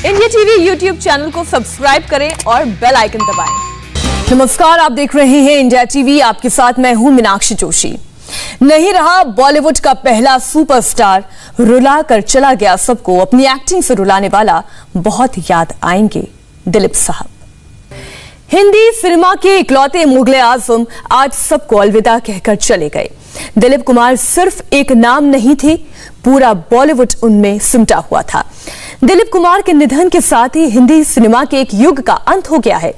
India TV YouTube channel को subscribe करें और बेल आइकन दबाएं। नमस्कार, आप देख रहे हैं इंडिया टीवी। आपके साथ मैं हूं मीनाक्षी जोशी। नहीं रहा बॉलीवुड का पहला सुपरस्टार, रुला कर चला गया सबको। अपनी एक्टिंग से रुलाने वाला बहुत याद आएंगे दिलीप साहब। हिंदी सिनेमा के इकलौते मुगले आजम आज सबको अलविदा कहकर चले गए। दिलीप कुमार सिर्फ एक नाम नहीं थे, पूरा बॉलीवुड उनमें सिमटा हुआ था। दिलीप कुमार के निधन के साथ ही हिंदी सिनेमा के एक युग का अंत हो गया है।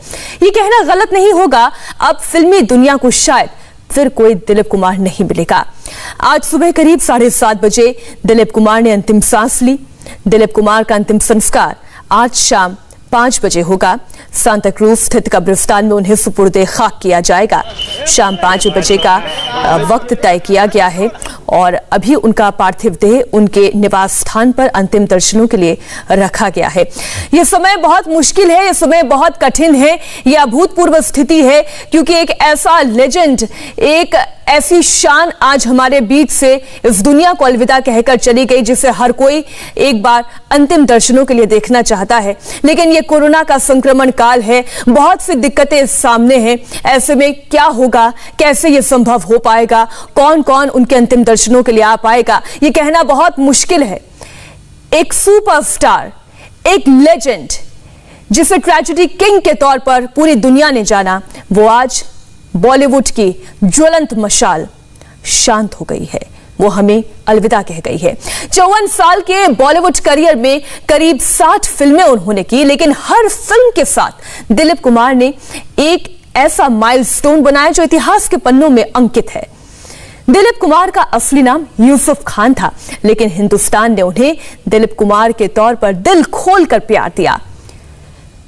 ये कहना गलत नहीं होगा, अब फिल्मी दुनिया को शायद फिर कोई दिलीप कुमार नहीं मिलेगा। आज सुबह करीब 7:30 बजे दिलीप कुमार ने अंतिम सांस ली। दिलीप कुमार का अंतिम संस्कार आज शाम 5 बजे होगा। सांता क्रूज स्थित कब्रिस्तान में उन्हें सुपुर्दे खाक किया जाएगा। शाम 5 बजे का वक्त तय किया गया है और अभी उनका पार्थिव देह उनके निवास स्थान पर अंतिम दर्शनों के लिए रखा गया है। यह समय बहुत मुश्किल है, यह समय बहुत कठिन है, यह अभूतपूर्व स्थिति है, क्योंकि एक ऐसा लेजेंड, एक ऐसी शान आज हमारे बीच से इस दुनिया को अलविदा कहकर चली गई, जिसे हर कोई एक बार अंतिम दर्शनों के लिए देखना चाहता है। लेकिन यह कोरोना का संक्रमण काल है, बहुत सी दिक्कतें सामने हैं। ऐसे में क्या होगा, कैसे यह संभव हो पाएगा, कौन कौन उनके अंतिम दर्शनों के लिए आ पाएगा, यह कहना बहुत मुश्किल है। एक सुपरस्टार, एक लेजेंड, जिसे ट्रेजेडी किंग के तौर पर पूरी दुनिया ने जाना, वो आज बॉलीवुड की ज्वलंत मशाल शांत हो गई है। वो हमें अलविदा कह गई है। 54 साल के बॉलीवुड करियर में करीब 60 फिल्में उन्होंने की, लेकिन हर फिल्म के साथ दिलीप कुमार ने एक ऐसा माइलस्टोन बनाया जो इतिहास के पन्नों में अंकित है। दिलीप कुमार का असली नाम यूसुफ खान था, लेकिन हिंदुस्तान ने उन्हें दिलीप कुमार के तौर पर दिल खोलकर प्यार दिया।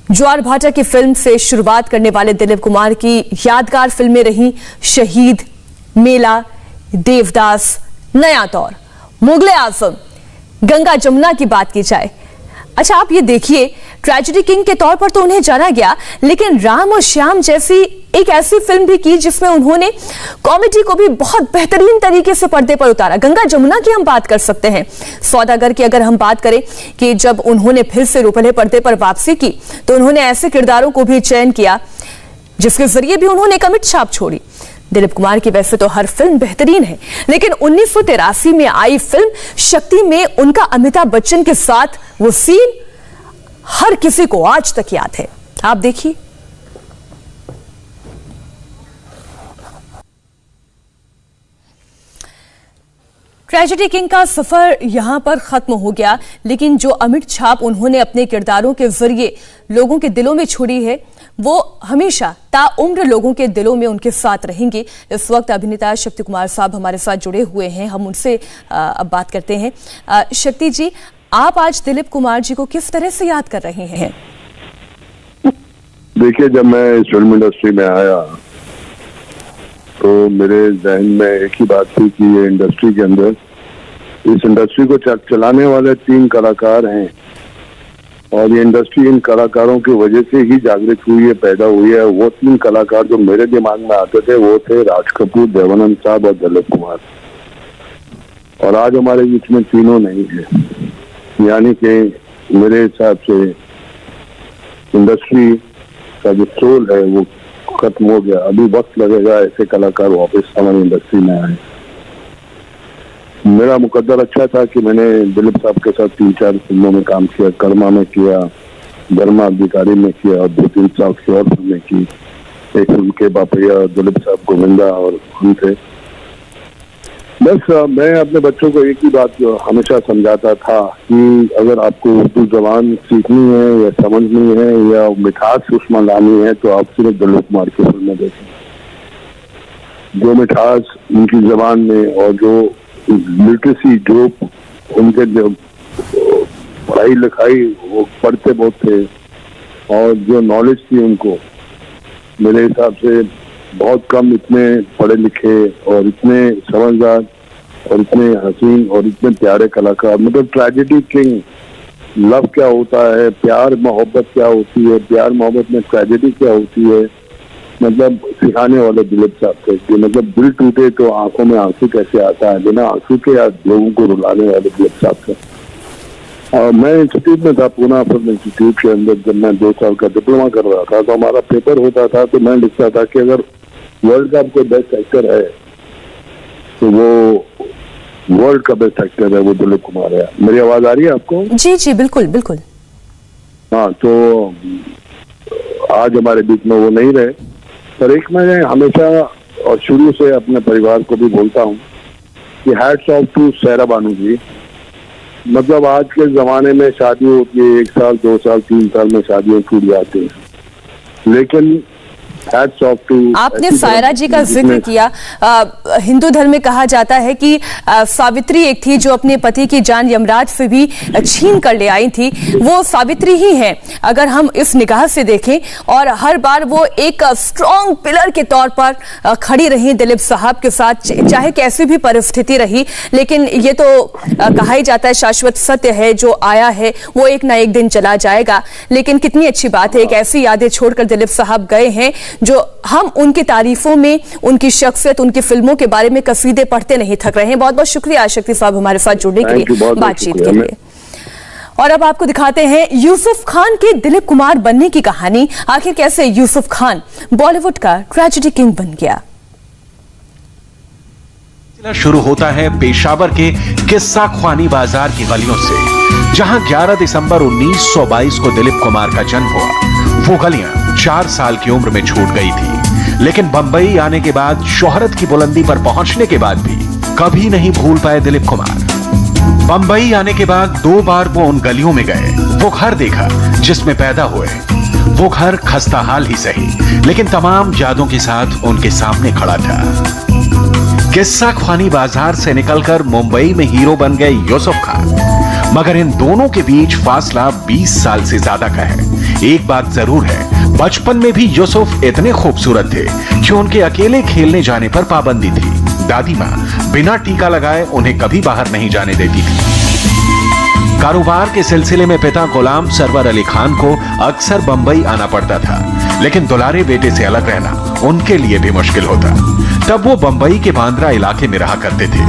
ज्वार भाटा की फिल्म से शुरुआत करने वाले दिलीप कुमार की यादगार फिल्में रही शहीद, मेला, देवदास, नया दौर, मुगले आजम, गंगा जमुना की बात की जाए। अच्छा, आप ये देखिए, ट्रेजेडी किंग के तौर पर तो उन्हें जाना गया, लेकिन राम और श्याम जैसी एक ऐसी फिल्म भी की जिसमें उन्होंने कॉमेडी को भी बहुत बेहतरीन तरीके से पर्दे पर उतारा। गंगा जमुना की हम बात कर सकते हैं। सौदागर की अगर हम बात करें कि जब उन्होंने फिर से रुपले पर्दे पर वापसी की, तो उन्होंने ऐसे किरदारों को भी चयन किया जिसके जरिए भी उन्होंने एक अमिट छाप छोड़ी। दिलीप कुमार की वैसे तो हर फिल्म बेहतरीन है, लेकिन 1983 में आई फिल्म शक्ति में उनका अमिताभ बच्चन के साथ वो सीन हर किसी को आज तक याद है। आप देखिए। ट्रेजेडी किंग का सफर यहां पर खत्म हो गया, लेकिन जो अमिट छाप उन्होंने अपने किरदारों के जरिए लोगों के दिलों में छोड़ी है, वो हमेशा ताउम्र लोगों के दिलों में उनके साथ रहेंगे। इस वक्त अभिनेता शक्ति कुमार साहब हमारे साथ जुड़े हुए हैं, हम उनसे अब बात करते हैं। शक्ति जी, आप आज दिलीप कुमार जी को किस तरह से याद कर रहे हैं? देखिए, जब मैं इस फिल्म इंडस्ट्री में आया तो मेरे जहन में एक ही बात थी कि ये इंडस्ट्री के अंदर, इस इंडस्ट्री को चलाने वाले 3 कलाकार हैं और ये इंडस्ट्री इन कलाकारों की वजह से ही जागृत हुई है, पैदा हुई है। वो 3 कलाकार जो मेरे दिमाग में आते थे वो थे राज कपूर, देवानंद साहब और दिलीप कुमार। और आज हमारे बीच में तीनों नहीं है, यानी कि मेरे हिसाब से इंडस्ट्री का जो सोल है वो खत्म हो गया। अभी वक्त लगेगा ऐसे कलाकार वापस हमारी इंडस्ट्री में आए। मेरा मुकद्दर अच्छा था कि मैंने दिलीप साहब के साथ 3-4 फिल्मों में काम किया। कर्मा में किया, धर्मा अधिकारी में किया और 2-3 साल की और फिल्में की। एक फिल्म के बापैया दिलीप साहब, गोविंदा और हम थे। बस मैं अपने बच्चों को एक ही बात हमेशा समझाता था कि अगर आपको उर्दू जबान सीखनी है या समझनी है या मिठास उसमें लानी है तो आप सिर्फ दिलीप कुमार की फिल्में देखें। जो मिठास उनकी जबान में और जो लिटरेसी, जो उनके जो पढ़ाई लिखाई, वो पढ़ते बहुत थे और जो नॉलेज थी उनको, मेरे हिसाब से बहुत कम इतने पढ़े लिखे और इतने समझदार और इतने हसीन और इतने प्यारे कलाकार। मतलब ट्रेजेडी किंग, लव क्या होता है, प्यार मोहब्बत क्या होती है, प्यार मोहब्बत में ट्रेजेडी क्या होती है, मतलब सिखाने वाले दिलीप साहब थे कि मतलब दिल टूटे तो आंखों में आंसू कैसे आता है, बिना आंसू के लोगों को रुलाने वाले दिलीप साहब थे। मैं इंस्टीट्यूट में था, पूना फिल्म इंस्टीट्यूट के अंदर, जब मैं 2 साल का डिप्लोमा कर रहा था, तो हमारा पेपर होता था, तो मैं लिखता था कि अगर वर्ल्ड का कोई बेस्ट एक्टर है तो वो वर्ल्ड का बेस्ट एक्टर है वो दिलीप कुमार है। मेरी आवाज आ रही है आपको? जी जी बिल्कुल बिल्कुल। हाँ, तो आज हमारे बीच में वो नहीं रहे, पर एक मैं हमेशा और शुरू से अपने परिवार को भी बोलता हूँ कि hats off to Saira Banu जी। मतलब आज के जमाने में शादी होती है 1 साल 2 साल 3 साल में शादियां छूट जाती हैं, लेकिन हैट्स ऑफ टू। आपने सायरा जी का जिक्र किया। हिंदू धर्म में कहा जाता है कि सावित्री एक थी जो अपने पति की जान यमराज से भी छीन कर ले आई थी, वो सावित्री ही है अगर हम इस निगाह से देखें। और हर बार वो एक स्ट्रॉन्ग पिलर के तौर पर खड़ी रही दिलीप साहब के साथ, चाहे कैसी भी परिस्थिति रही। लेकिन ये तो कहा ही जाता है शाश्वत सत्य है, जो आया है वो एक ना एक दिन चला जाएगा। लेकिन कितनी अच्छी बात है, एक ऐसी यादें छोड़कर दिलीप साहब गए हैं जो हम उनकी तारीफों में, उनकी शख्सियत, उनकी फिल्मों के बारे में कसीदे पढ़ते नहीं थक रहे हैं। बहुत बहुत शुक्रिया शक्ति साहब हमारे साथ जुड़ने के लिए, बातचीत के लिए। और अब आपको दिखाते हैं यूसुफ खान के दिलीप कुमार बनने की कहानी। आखिर कैसे यूसुफ खान बॉलीवुड का ट्रेजेडी किंग बन गया। शुरू होता है पेशावर के किस्सा ख्वानी बाजार की गलियों से, जहां 11 दिसंबर 1922 को दिलीप कुमार का जन्म हुआ। वो गलियां 4 साल की उम्र में छूट गई थी, लेकिन बंबई आने के बाद, शोहरत की बुलंदी पर पहुंचने के बाद भी कभी नहीं भूल पाए दिलीप कुमार। बंबई आने के बाद 2 बार वो उन गलियों में गए, वो घर देखा जिसमें पैदा हुए। वो घर खस्ताहाल ही सही, लेकिन तमाम यादों के साथ उनके सामने खड़ा था। किस्सा ख्वानी बाजार से निकलकर मुंबई में हीरो बन गए यूसुफ खान, मगर इन दोनों के बीच फासला 20 साल से ज्यादा का है। एक बात जरूर है, बचपन में भी यूसुफ इतने खूबसूरत थे कि उनके अकेले खेलने जाने पर पाबंदी थी। दादी माँ बिना टीका लगाए उन्हें कभी बाहर नहीं जाने देती थी। कारोबार के सिलसिले में पिता गुलाम सरवर अली खान को अक्सर बंबई आना पड़ता था, लेकिन दुलारे बेटे से अलग रहना उनके लिए भी मुश्किल होता। तब वो बंबई के बांद्रा इलाके में रहा करते थे।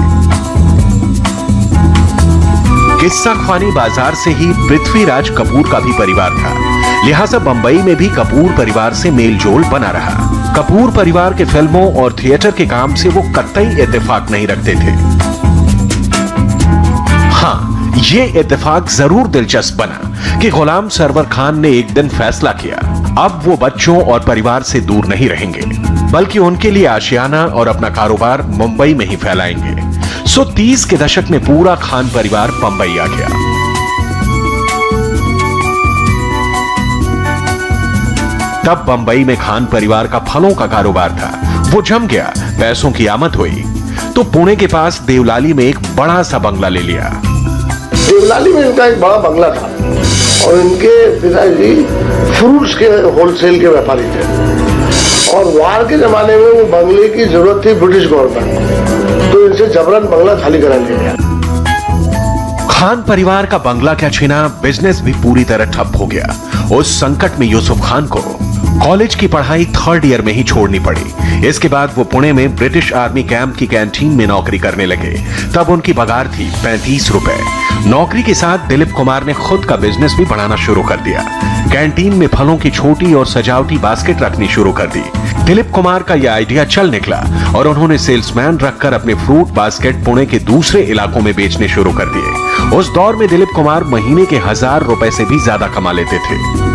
किस्सा ख्वानी बाजार से ही पृथ्वीराज कपूर का भी परिवार था, लिहाजा बंबई में भी कपूर परिवार से मेलजोल बना रहा। कपूर परिवार के फिल्मों और थिएटर के काम से वो कतई इत्तेफाक नहीं रखते थे। हाँ, ये इत्तेफाक जरूर दिलचस्प बना कि गुलाम सरवर खान ने एक दिन फैसला किया, अब वो बच्चों और परिवार से दूर नहीं रहेंगे, बल्कि उनके लिए आशियाना और अपना कारोबार मुंबई में ही फैलाएंगे। सो 30 के दशक में पूरा खान परिवार बंबई आ गया। तब बंबई में खान परिवार का फलों का कारोबार था, वो जम गया, पैसों की आमद हुई, तो पुणे के पास देवलाली में एक बड़ा सा बंगला ले लिया। देवलाली में इनका एक बड़ा बंगला था और इनके पिताजी फ्रूट्स के होलसेल के व्यापारी थे, और वार के जमाने में वो बंगले की जरूरत थी ब्रिटिश गवर्नमेंट, तो इनसे जबरन बंगला खाली करा लिया गया। खान परिवार का बंगला क्या छिना, बिजनेस भी पूरी तरह ठप हो गया। उस संकट में यूसुफ खान को कॉलेज की पढ़ाई 3rd ईयर में ही छोड़नी पड़ी। इसके बाद वो पुणे में ब्रिटिश आर्मी कैंप की कैंटीन में नौकरी करने लगे। तब उनकी पगार थी 35 रुपए। नौकरी के साथ दिलीप कुमार ने खुद का बिजनेस भी बढ़ाना शुरू कर दिया। कैंटीन में फलों की छोटी और सजावटी बास्केट रखनी शुरू कर दी। दिलीप कुमार का यह आइडिया चल निकला और उन्होंने सेल्समैन रखकर अपने फ्रूट बास्केट पुणे के दूसरे इलाकों में बेचने शुरू कर दिए। उस दौर में दिलीप कुमार महीने के 1000 रुपए से भी ज्यादा कमा लेते थे।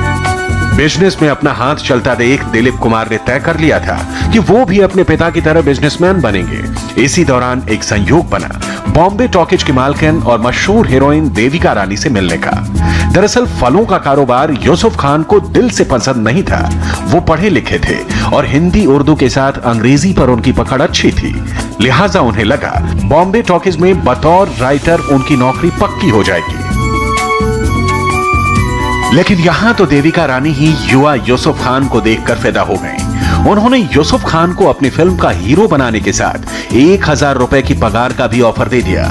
बिजनेस में अपना हाथ चलता देख दिलीप कुमार ने तय कर लिया था कि वो भी अपने पिता की तरह बिजनेसमैन बनेंगे। इसी दौरान एक संयोग बना बॉम्बे टॉकीज की मालकिन और मशहूर हीरोइन देविका रानी से मिलने का। दरअसल फलों का कारोबार यूसुफ खान को दिल से पसंद नहीं था। वो पढ़े लिखे थे और हिंदी उर्दू के साथ अंग्रेजी पर उनकी पकड़ अच्छी थी, लिहाजा उन्हें लगा बॉम्बे टॉकीज में बतौर राइटर उनकी नौकरी पक्की हो जाएगी। लेकिन यहां तो देविका रानी ही युवा यूसुफ खान को देखकर फिदा हो गईं। उन्होंने यूसुफ खान को अपनी फिल्म का हीरो बनाने के साथ 1000 रुपए की पगार का भी ऑफर दे दिया।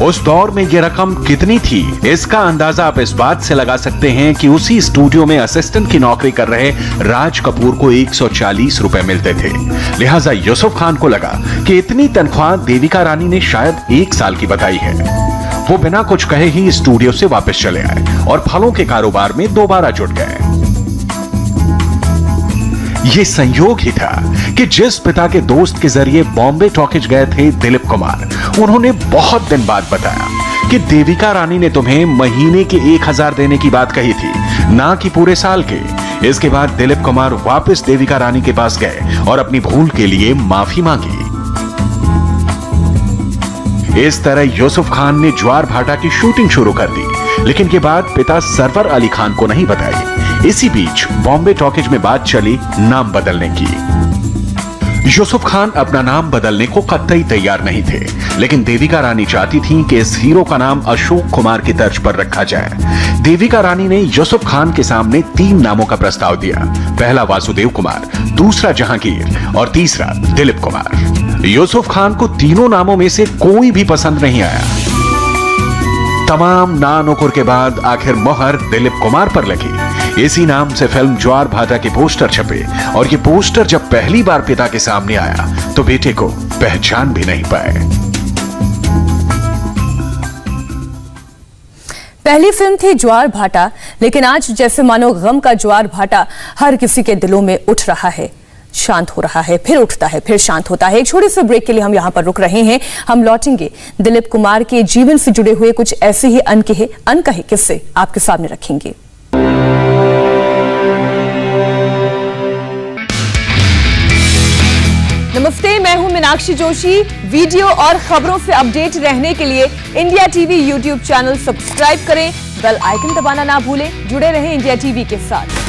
उस दौर में यह रकम कितनी थी, इसका अंदाजा आप इस बात से लगा सकते हैं कि उसी स्टूडियो में असिस्टेंट की नौकरी कर रहे राज कपूर को 140 रुपए मिलते थे। लिहाजा यूसुफ खान को लगा कि इतनी तनख्वाह देविका रानी ने शायद 1 साल की बताई है। वो बिना कुछ कहे ही स्टूडियो से वापस चले आए और फलों के कारोबार में दोबारा जुट गए। ये संयोग ही था कि जिस पिता के दोस्त के जरिए बॉम्बे टॉकीज गए थे दिलीप कुमार, उन्होंने बहुत दिन बाद बताया कि देविका रानी ने तुम्हें महीने के 1000 देने की बात कही थी, ना कि पूरे साल के। इसके बाद दिलीप कुमार वापस देविका रानी के पास गए और अपनी भूल के लिए माफी मांगी। इस तरह यूसुफ खान ने ज्वार भाटा की शूटिंग शुरू कर दी, लेकिन ये बात पिता सरवर अली खान को नहीं बताई। इसी बीच बॉम्बे टॉकीज में बात चली नाम बदलने की। यूसुफ खान अपना नाम बदलने को कतई तैयार नहीं थे, लेकिन देविका रानी चाहती थीं कि इस हीरो का नाम अशोक कुमार की तर्ज पर रखा जाए। देविका रानी ने यूसुफ खान के सामने 3 नामों का प्रस्ताव दिया। पहला वासुदेव कुमार, दूसरा जहांगीर और तीसरा दिलीप कुमार। यूसुफ खान को तीनों नामों में से कोई भी पसंद नहीं आया। तमाम नानुकुर के बाद आखिर मोहर दिलीप कुमार पर लगी। इसी नाम से फिल्म ज्वार भाटा के पोस्टर छपे और ये पोस्टर जब पहली बार पिता के सामने आया तो बेटे को पहचान भी नहीं पाए। पहली फिल्म थी ज्वार भाटा, लेकिन आज जैसे मानो गम का ज्वार भाटा हर किसी के दिलों में उठ रहा है, शांत हो रहा है, फिर उठता है, फिर शांत होता है। एक छोटे से ब्रेक के लिए हम यहां पर रुक रहे हैं। हम लौटेंगे दिलीप कुमार के जीवन से जुड़े हुए कुछ ऐसे ही अनकहे किस्से आपके सामने रखेंगे। नमस्ते, मैं हूं मीनाक्षी जोशी। वीडियो और खबरों से अपडेट रहने के लिए India TV YouTube channel subscribe करें, बेल आइकन दबाना ना भूलें। जुड़े रहें इंडिया टीवी के साथ।